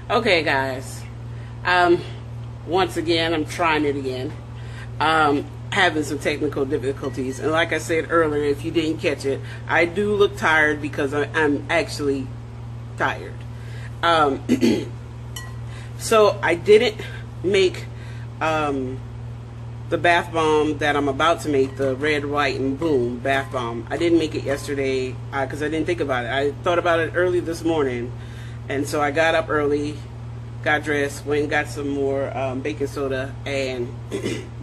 Okay, guys. Once again, I'm trying it again. Having some technical difficulties, and like I said earlier, if you didn't catch it, I do look tired because I'm actually tired. So I didn't make the bath bomb that I'm about to make, the red, white, and boom bath bomb. I didn't make it yesterday because I didn't think about it. I thought about it early this morning, and so I got up early, got dressed, went and got some more baking soda, and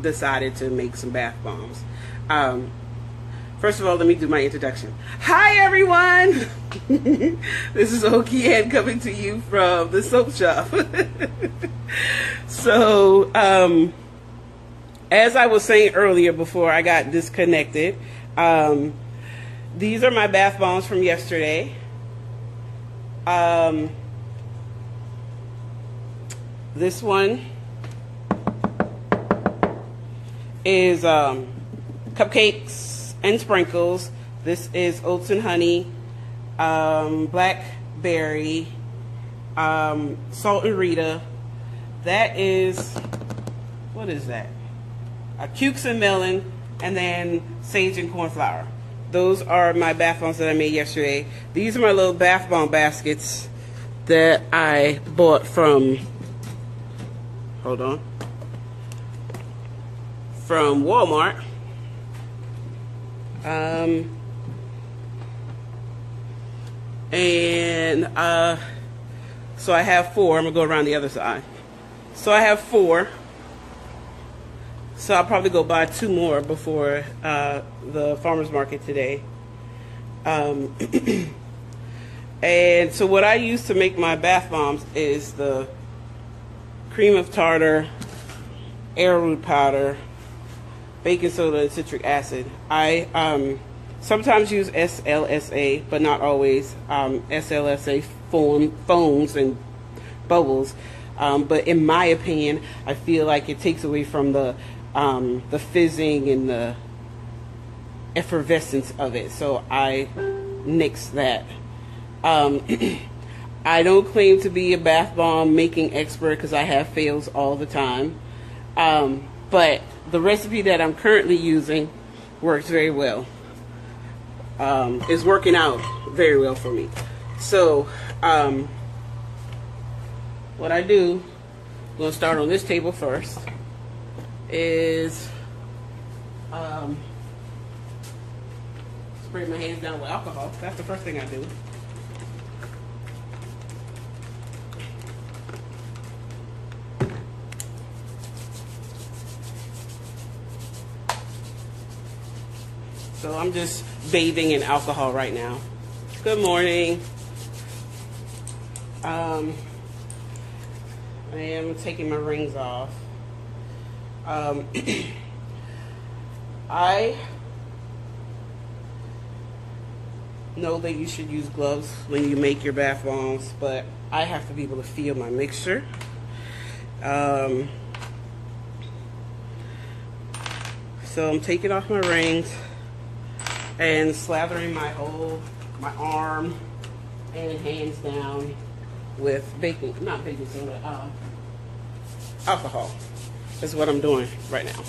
decided to make some bath bombs. First of all, let me do my introduction. Hi, everyone! This is Okie Ann coming to you from the soap shop. So, as I was saying earlier before I got disconnected, these are my bath bombs from yesterday. This one is cupcakes and sprinkles. This is oats and honey, blackberry, salt and Rita. That is, what is that? Cukes and melon, and then sage and corn flour. Those are my bath bombs that I made yesterday. These are my little bath bomb baskets that I bought from, from Walmart. So I have 4. I'm gonna go around the other side. So I have 4. So I'll probably go buy 2 more before the farmer's market today. And so what I use to make my bath bombs is the Cream of Tartar, Arrowroot powder, baking soda, and citric acid. I sometimes use SLSA, but not always. SLSA foams and bubbles. But in my opinion, I feel like it takes away from the fizzing and the effervescence of it. So I nix that. I don't claim to be a bath bomb making expert because I have fails all the time. But the recipe that I'm currently using works very well. It's working out very well for me. So what I do, I'm going to start on this table first, is spray my hands down with alcohol. That's the first thing I do. So I'm just bathing in alcohol right now. Good morning. I am taking my rings off. I know that you should use gloves when you make your bath bombs, but I have to be able to feel my mixture. So I'm taking off my rings and slathering my arm and hands down with alcohol. That's what I'm doing right now.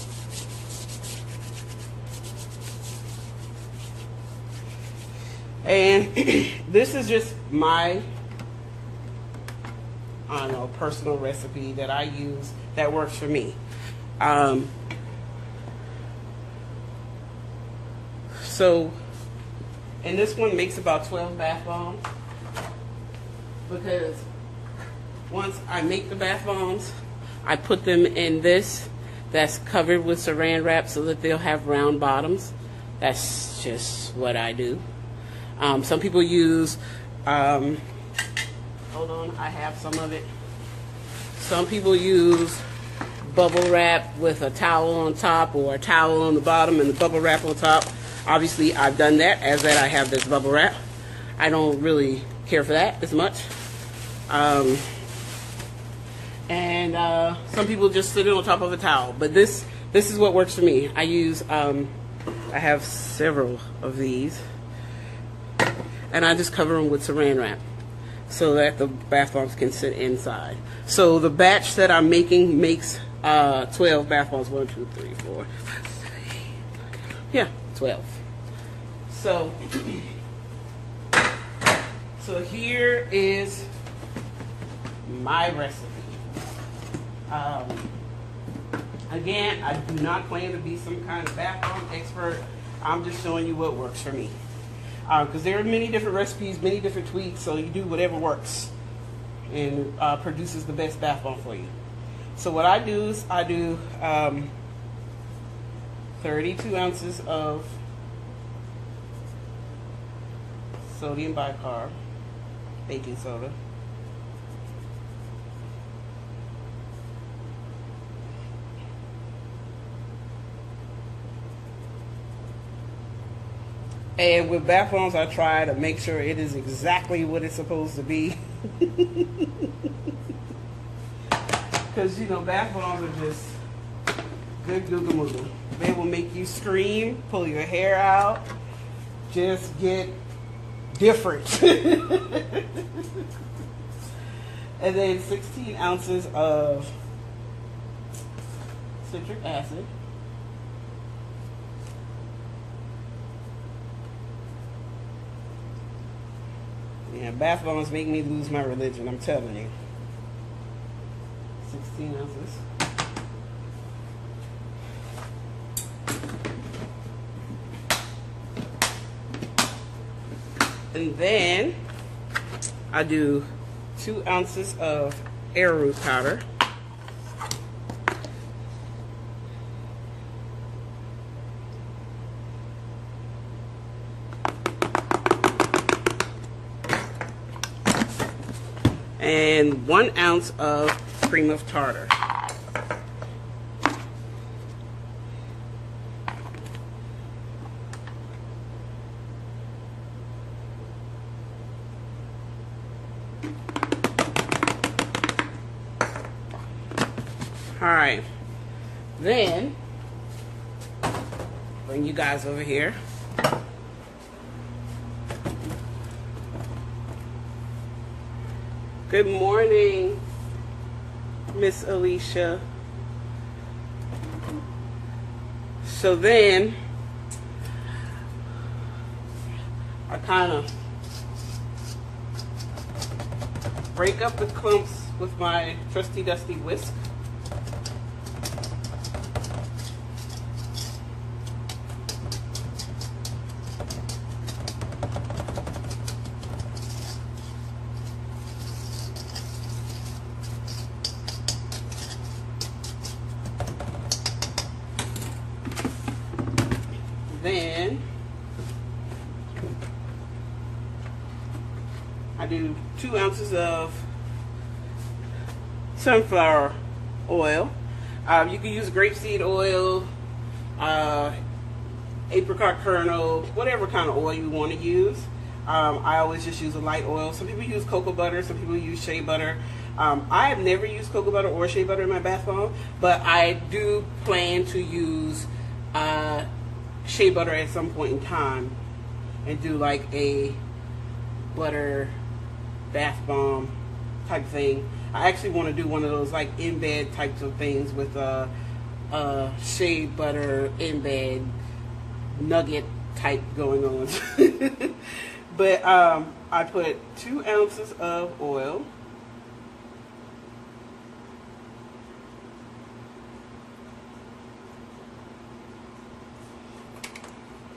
And this is just my, personal recipe that I use that works for me. So, and this one makes about 12 bath bombs, because once I make the bath bombs, I put them in this that's covered with saran wrap so that they'll have round bottoms. That's just what I do. Some people use, hold on, I have some of it. Some people use bubble wrap with a towel on top, or a towel on the bottom and the bubble wrap on top. Obviously, I've done that, as that I have this bubble wrap. I don't really care for that as much. Some people just sit it on top of a towel, but this is what works for me. I use, I have several of these, and I just cover them with saran wrap. so that the bath bombs can sit inside. So the batch that I'm making makes 12 bath bombs. 1, 2, 3, 4, 5, 6, 8. Yeah, 12. So, so here is my recipe. Again, I do not claim to be some kind of bath bomb expert. I'm just showing you what works for me. Because there are many different recipes, many different tweaks, so you do whatever works and produces the best bath bomb for you. So what I do is I do 32 ounces of sodium bicarb, baking soda. And with bath bombs, I try to make sure it is exactly what it's supposed to be. Because, you know, bath bombs are just good googa-mooga. They will make you scream, pull your hair out, just get different. And then 16 ounces of citric acid. Yeah, bath bombs make me lose my religion, I'm telling you. 16 ounces. And then I do 2 ounces of arrowroot powder. And 1 ounce of cream of tartar. Alright, then bring you guys over here. Good morning, Miss Alicia. So then I kind of break up the clumps with my trusty dusty whisk. Then I do 2 ounces of sunflower oil. You can use grapeseed oil, apricot kernel, whatever kind of oil you want to use. I always just use a light oil. Some people use cocoa butter, some people use shea butter. I have never used cocoa butter or shea butter in my bath bomb, but I do plan to use shea butter at some point in time and do like a butter bath bomb type thing. I actually want to do one of those like in bed types of things with shea butter in bed nugget type going on. But I put 2 ounces of oil.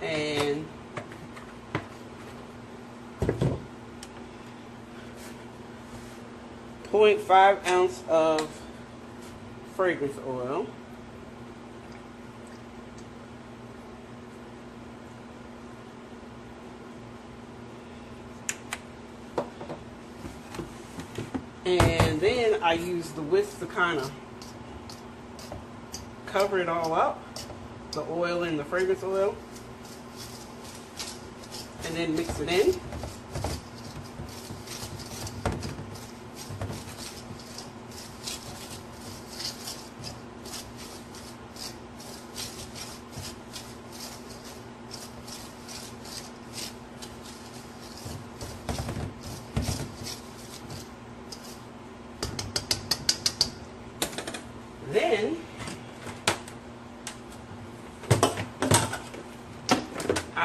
And 0.5 ounce of fragrance oil. And then I use the whisk to kind of cover it all up, the oil and the fragrance oil, and then mix it in.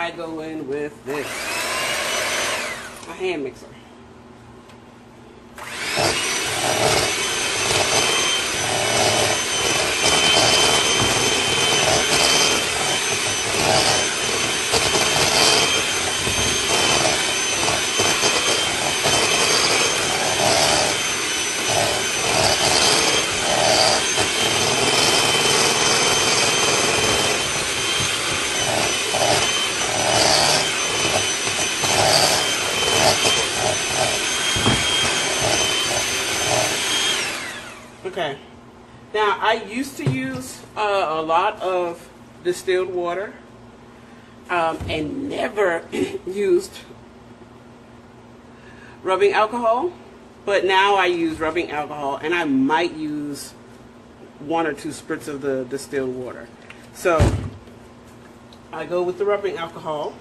I go in with this, a hand mixer. Okay, now I used to use a lot of distilled water and never used rubbing alcohol, but now I use rubbing alcohol, and I might use 1 or 2 spritz of the distilled water. So I go with the rubbing alcohol.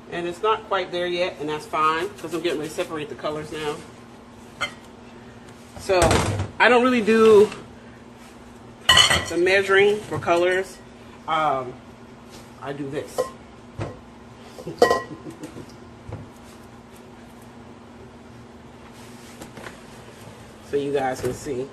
And it's not quite there yet, and that's fine, because I'm getting ready to separate the colors now. So I don't really do the measuring for colors. I do this. So you guys can see.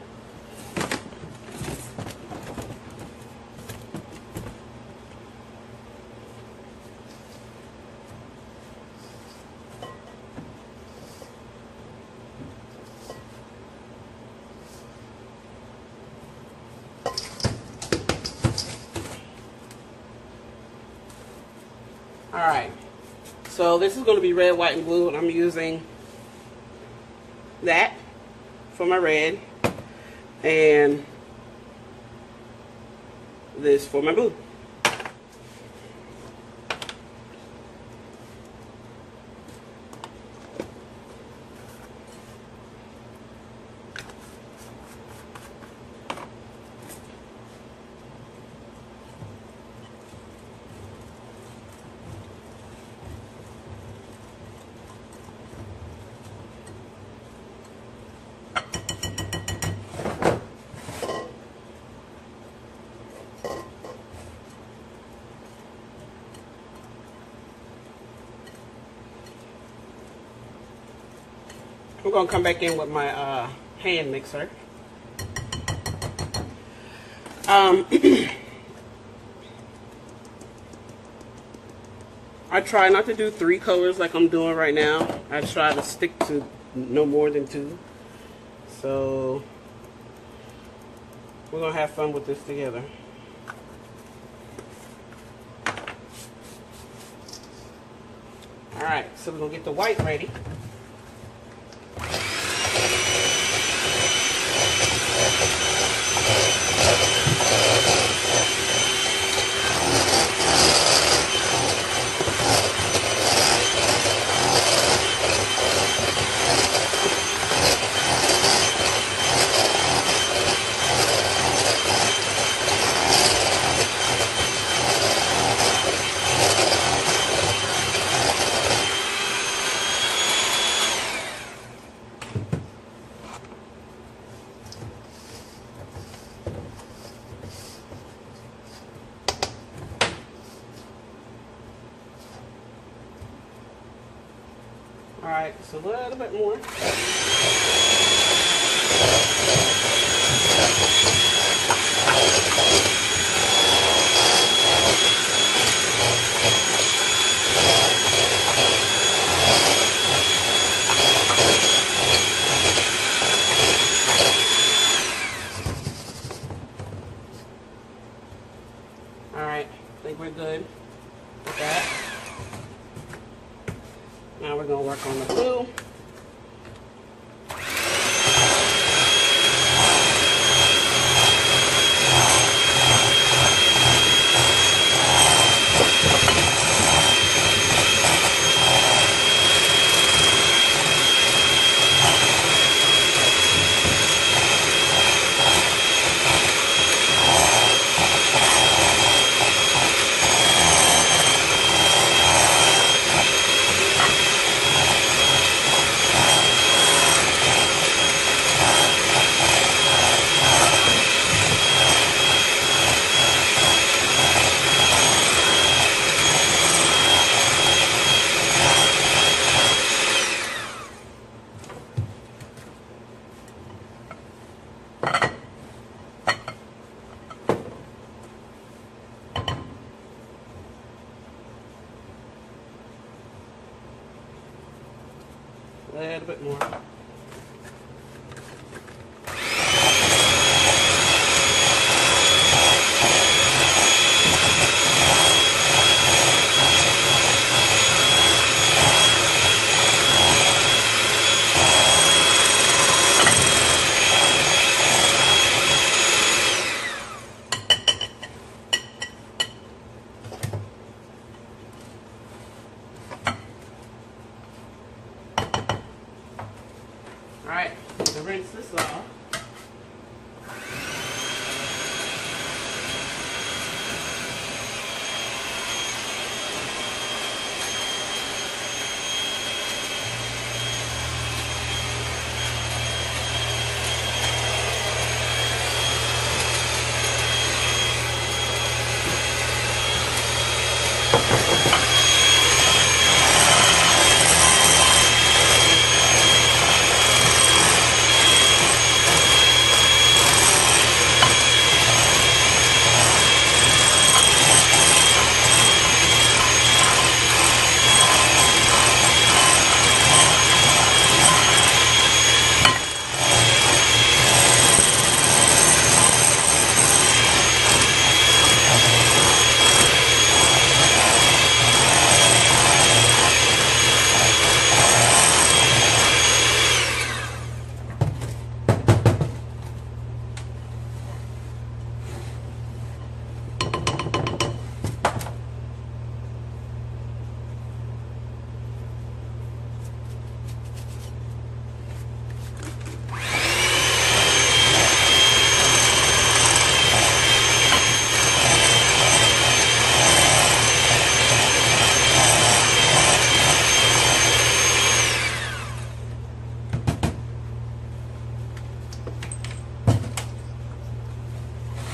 Alright, so this is going to be red, white, and blue, and I'm using that for my red and this for my blue. I'm going to come back in with my hand mixer. I try not to do 3 colors like I'm doing right now. I try to stick to no more than 2. So we're going to have fun with this together. Alright, so we're going to get the white ready. Alright, just a little bit more. Alright, I think we're good with that. Now we're going to work on the blue. A little bit more. Alright, to rinse this off.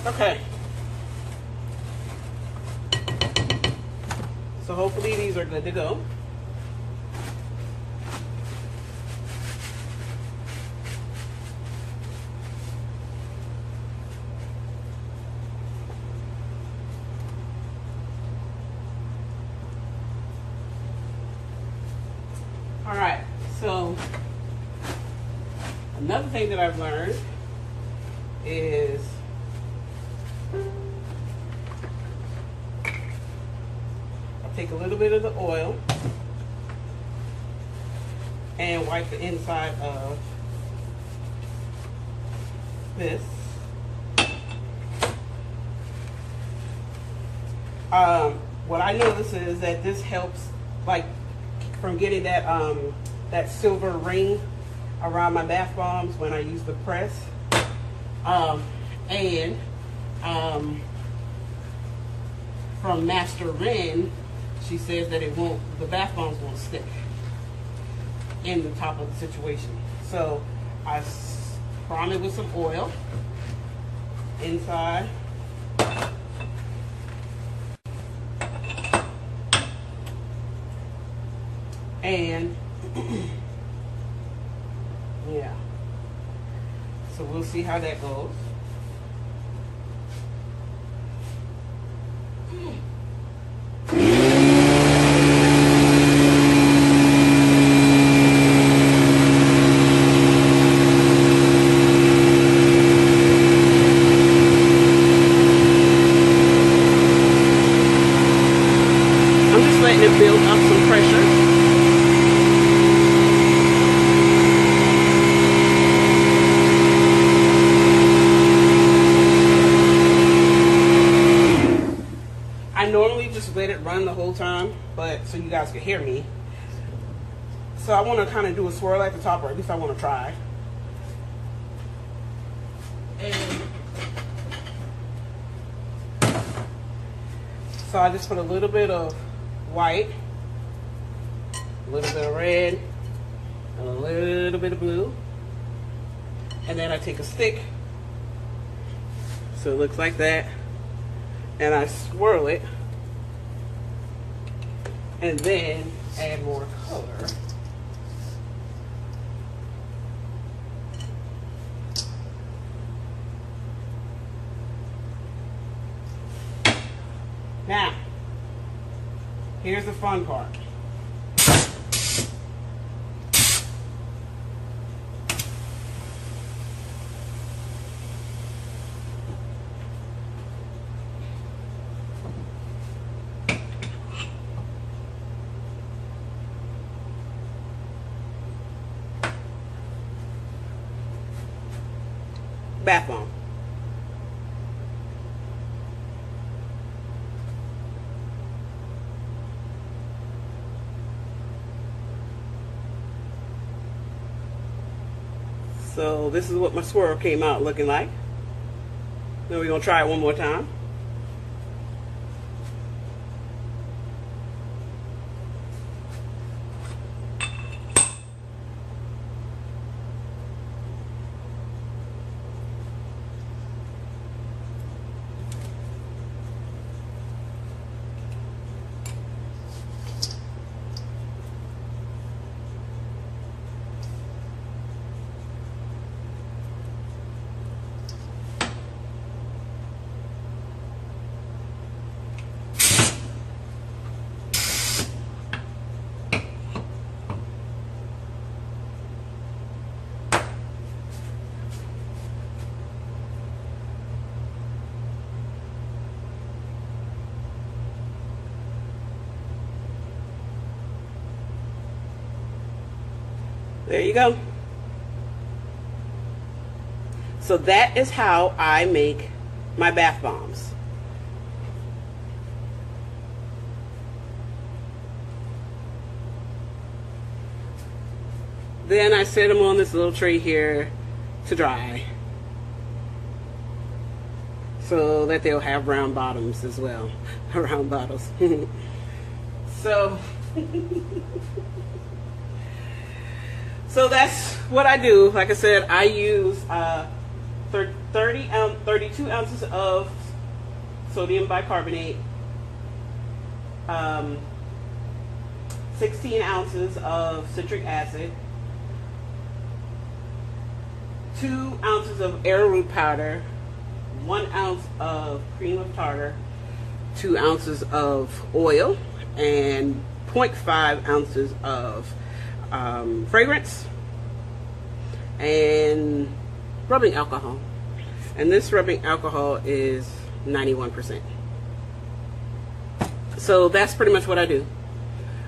Okay. So hopefully these are good to go. All right, so another thing that I've learned is I'll take a little bit of the oil and wipe the inside of this. What I notice is that this helps, like, from getting that that silver ring around my bath bombs when I use the press. From Master Ren, she says that the bath bombs won't stick in the top of the situation. So I prime it with some oil inside. And yeah, so we'll see how that goes. I'm just letting it build up some pressure. Let it run the whole time, but so you guys can hear me. So I want to kind of do a swirl at the top, or at least I want to try. And so I just put a little bit of white, a little bit of red, and a little bit of blue. And then I take a stick, so it looks like that, and I swirl it. And then add more color. Now, here's the fun part. bath bomb. So this is what my swirl came out looking like. Then we're going to try it one more time. There you go. So that is how I make my bath bombs. Then I set them on this little tray here to dry, so that they'll have round bottoms as well. Round bottles. So so that's what I do. Like I said, I use 32 ounces of sodium bicarbonate, 16 ounces of citric acid, 2 ounces of arrowroot powder, 1 ounce of cream of tartar, 2 ounces of oil, and 0.5 ounces of fragrance, and rubbing alcohol. And this rubbing alcohol is 91%. So that's pretty much what I do.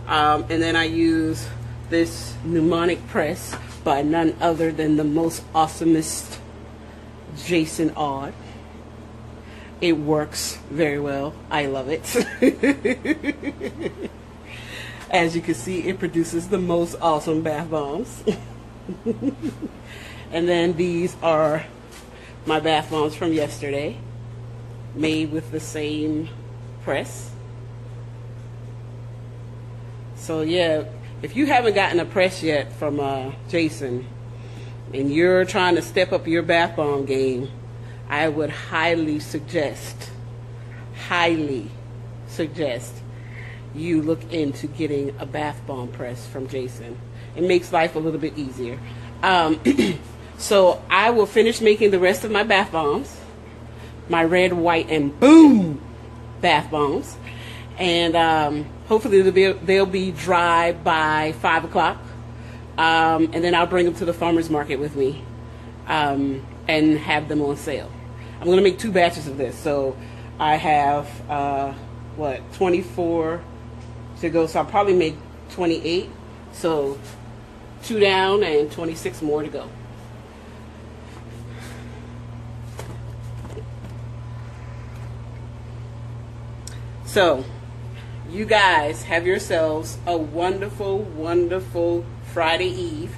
And then I use this pneumonic press by none other than the most awesomest Jason Odd. It works very well. I love it. As you can see, it produces the most awesome bath bombs. And then these are my bath bombs from yesterday, made with the same press. So yeah, if you haven't gotten a press yet from Jason, and you're trying to step up your bath bomb game, I would highly suggest you look into getting a bath bomb press from Jason. It makes life a little bit easier. So I will finish making the rest of my bath bombs, my red, white, and boom bath bombs, and hopefully they'll be dry by 5 o'clock, and then I'll bring them to the farmer's market with me, and have them on sale. I'm going to make 2 batches of this, so I have 24 to go, so I'll probably make 28, so 2 down and 26 more to go. So you guys have yourselves a wonderful, wonderful Friday Eve,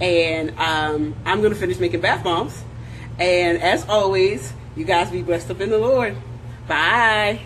and I'm going to finish making bath bombs, and as always, you guys be blessed up in the Lord. Bye.